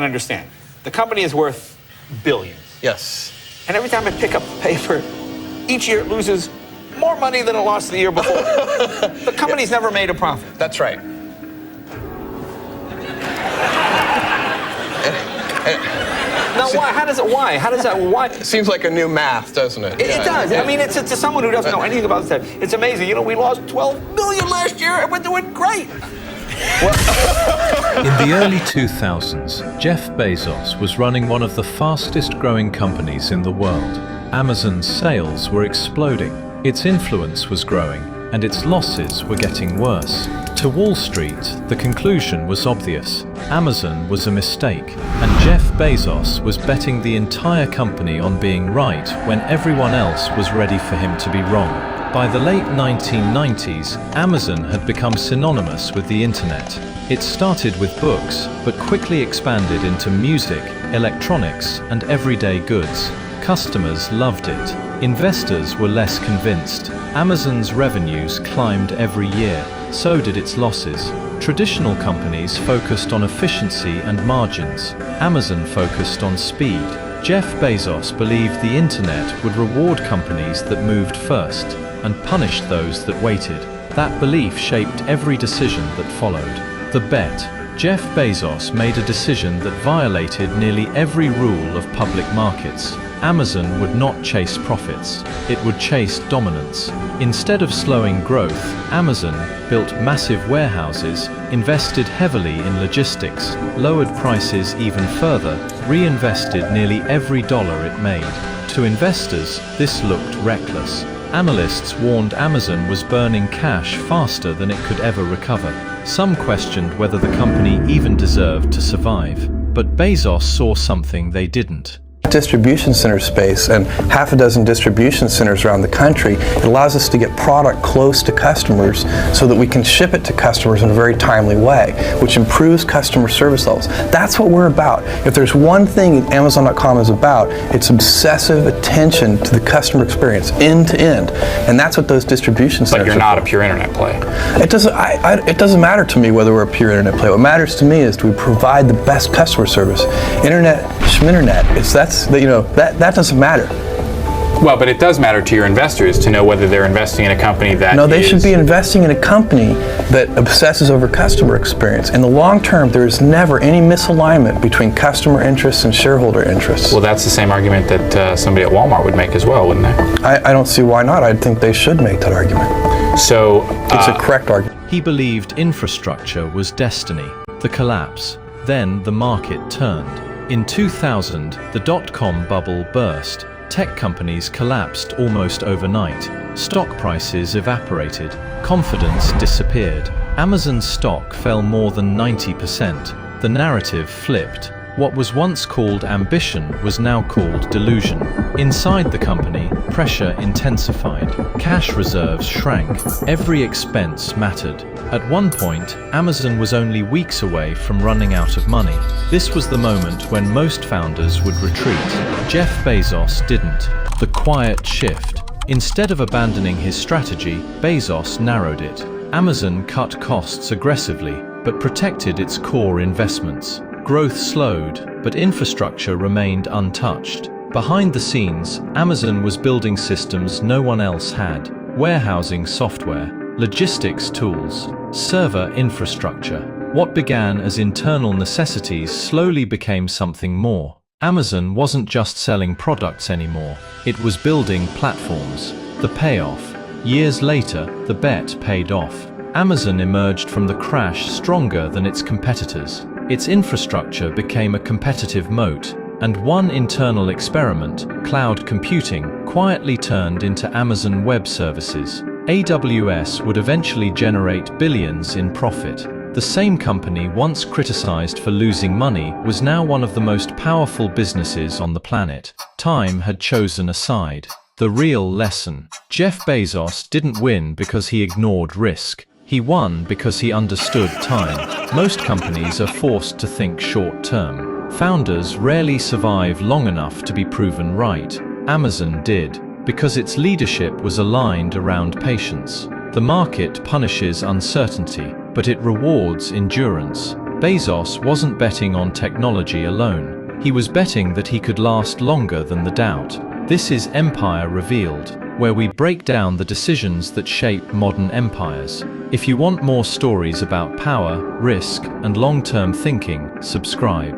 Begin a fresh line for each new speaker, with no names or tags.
can understand. The company is worth billions.
Yes.
And every time I pick up the paper, each year it loses more money than it lost the year before. The company's never made a profit.
That's right.
Now, why? How does it? Why? How does that? Why?
It seems like a new math, doesn't it?
It does. I mean, it's to someone who doesn't know anything about this. It's amazing. You know, we lost 12 billion last year, and we're doing great.
In the early 2000s, Jeff Bezos was running one of the fastest growing companies in the world. Amazon's sales were exploding, its influence was growing, and its losses were getting worse. To Wall Street, the conclusion was obvious. Amazon was a mistake, and Jeff Bezos was betting the entire company on being right when everyone else was ready for him to be wrong. By the late 1990s, Amazon had become synonymous with the internet. It started with books, but quickly expanded into music, electronics, and everyday goods. Customers loved it. Investors were less convinced. Amazon's revenues climbed every year. So did its losses. Traditional companies focused on efficiency and margins. Amazon focused on speed. Jeff Bezos believed the internet would reward companies that moved first and punish those that waited. That belief shaped every decision that followed. The bet. Jeff Bezos made a decision that violated nearly every rule of public markets. Amazon would not chase profits, it would chase dominance. Instead of slowing growth, Amazon built massive warehouses, invested heavily in logistics, lowered prices even further, reinvested nearly every dollar it made. To investors, this looked reckless. Analysts warned Amazon was burning cash faster than it could ever recover. Some questioned whether the company even deserved to survive. But Bezos saw something they didn't.
Distribution center space and half a dozen distribution centers around the country, it allows us to get product close to customers so that we can ship it to customers in a very timely way, which improves customer service levels. That's what we're about. If there's one thing Amazon.com is about, it's obsessive attention to the customer experience, end to end. And that's what those distribution centers are.
But you're not a pure internet play.
It doesn't matter to me whether we're a pure internet play. What matters to me is do we provide the best customer service. Internet, schminternet, that doesn't matter.
Well, but it does matter to your investors to know whether they're investing in a company that
No, they should be investing in a company that obsesses over customer experience. In the long term, there is never any misalignment between customer interests and shareholder interests.
Well, that's the same argument that somebody at Walmart would make as well, wouldn't they?
I don't see why not. I think they should make that argument.
So
it's a correct argument.
He believed infrastructure was destiny, the collapse. Then the market turned. In 2000, the dot-com bubble burst. Tech companies collapsed almost overnight. Stock prices evaporated. Confidence disappeared. Amazon's stock fell more than 90%. The narrative flipped. What was once called ambition was now called delusion. Inside the company, pressure intensified. Cash reserves shrank. Every expense mattered. At one point, Amazon was only weeks away from running out of money. This was the moment when most founders would retreat. Jeff Bezos didn't. The quiet shift. Instead of abandoning his strategy, Bezos narrowed it. Amazon cut costs aggressively, but protected its core investments. Growth slowed, but infrastructure remained untouched. Behind the scenes, Amazon was building systems no one else had. Warehousing software, logistics tools, server infrastructure. What began as internal necessities slowly became something more. Amazon wasn't just selling products anymore, it was building platforms. The payoff. Years later, the bet paid off. Amazon emerged from the crash stronger than its competitors. Its infrastructure became a competitive moat, and one internal experiment, cloud computing, quietly turned into Amazon Web Services. AWS would eventually generate billions in profit. The same company once criticized for losing money was now one of the most powerful businesses on the planet. Time had chosen a side. The real lesson. Jeff Bezos didn't win because he ignored risk. He won because he understood time. Most companies are forced to think short-term. Founders rarely survive long enough to be proven right. Amazon did, because its leadership was aligned around patience. The market punishes uncertainty, but it rewards endurance. Bezos wasn't betting on technology alone. He was betting that he could last longer than the doubt. This is Empire Revealed, where we break down the decisions that shape modern empires. If you want more stories about power, risk, and long-term thinking, subscribe.